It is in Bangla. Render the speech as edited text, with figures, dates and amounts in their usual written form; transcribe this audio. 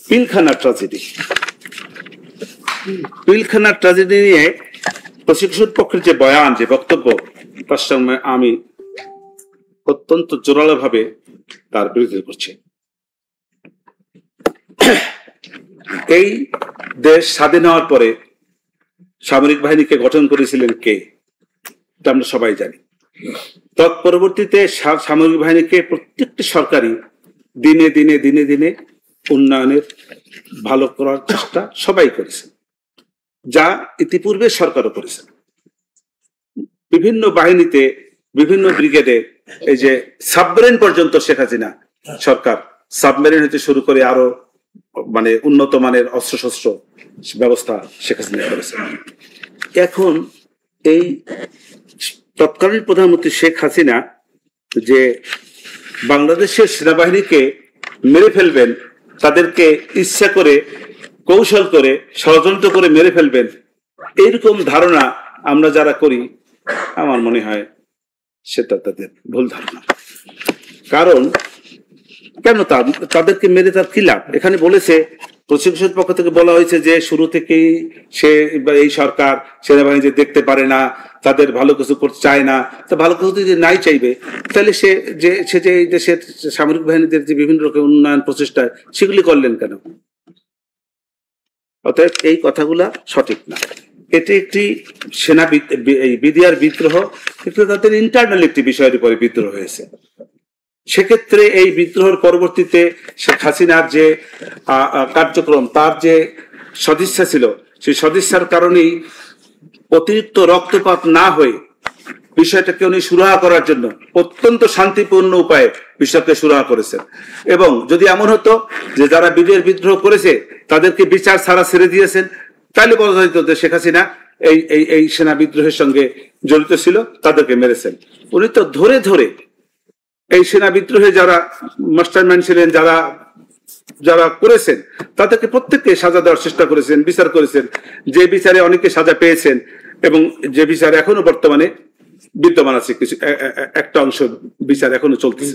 পিলখানা ট্রাজেডি নিয়ে প্রসিকিউশন পক্ষের যে বয়ান, যে বক্তব্য, তার সঙ্গে আমি অত্যন্ত জোরালো ভাবে তার বিরোধিতা করছি। এই দেশ স্বাধীন হওয়ার পরে সামরিক বাহিনীকে গঠন করেছিলেন কে, এটা আমরা সবাই জানি। তৎপরবর্তীতে সামরিক বাহিনীকে প্রত্যেকটি সরকারি দিনে দিনে দিনে দিনে উন্নয়নের ভালো করার চেষ্টা সবাই করেছে, যা ইতিপূর্বে সরকারও করেছে। বিভিন্ন বাহিনীতে, বিভিন্ন ব্রিগেডে, এই যে সাবমেরিন পর্যন্ত শেখ হাসিনা সরকার সাবমেরিন হতে শুরু করে আরো মানে উন্নত মানের অস্ত্রশস্ত্র ব্যবস্থা শেখ হাসিনা করেছে। এখন এই তৎকালীন প্রধানমন্ত্রী শেখ হাসিনা যে বাংলাদেশের সেনাবাহিনীকে মেরে ফেলবেন, তাদেরকে ইচ্ছা করে, কৌশল করে, ষড়যন্ত্র করে মেরে ফেলবেন, এইরকম ধারণা আমরা যারা করি, আমার মনে হয় সেটা তাদের ভুল ধারণা। কারণ কেন তাদেরকে মেরে তার কি লাভ? এখানে বলেছে, প্রসিকিউশন পক্ষ থেকে বলা হয়েছে যে শুরু থেকেই এই সরকার সেনাবাহিনী দেখতে পারে না, তাদের ভালো কিছু করতে চায় না। তা ভালো কিছু যদি নাই চাইবে, তাহলে সে যে দেশের সামরিক বাহিনীদের যে বিভিন্ন রকম উন্নয়ন প্রচেষ্টা, সেগুলি করলেন কেন? অতএব এই কথাগুলা সঠিক না। এটি একটি সেনা বিডিআর বিদ্রোহ, কিন্তু তাদের ইন্টারনাল একটি বিষয়ের উপরে বিদ্রোহ হয়েছে। সেক্ষেত্রে এই বিদ্রোহের পরবর্তীতে শেখ হাসিনার যে কার্যক্রম, তার যে সদিচ্ছা ছিল, সেই সদিচ্ছার কারণেই অতিরিক্ত রক্তপাত না হয়ে বিষয়টাকে উনি সুরাহা করার জন্য অত্যন্ত শান্তিপূর্ণ উপায়ে বিষয়কে সুরাহা করেছেন। এবং যদি এমন হতো যে যারা বিডিআর বিদ্রোহ করেছে তাদেরকে বিচার ছাড়া ছেড়ে দিয়েছেন, তাহলে বলা যেত যে শেখ হাসিনা এই সেনা বিদ্রোহের সঙ্গে জড়িত ছিল, তাদেরকে মেরেছেন। উনি তো ধরে ধরে এই সেনা বিদ্রোহে যারা মাস্টারমাইন্ড ছিলেন, যারা করেছেন, তাদেরকে প্রত্যেককে সাজা দেওয়ার চেষ্টা করেছেন, বিচার করেছেন। যে বিচারে অনেকে সাজা পেয়েছেন এবং যে বিচার এখনো বর্তমানে বিদ্যমান আছে, কিছু একটা অংশ বিচার এখনো চলতেছে।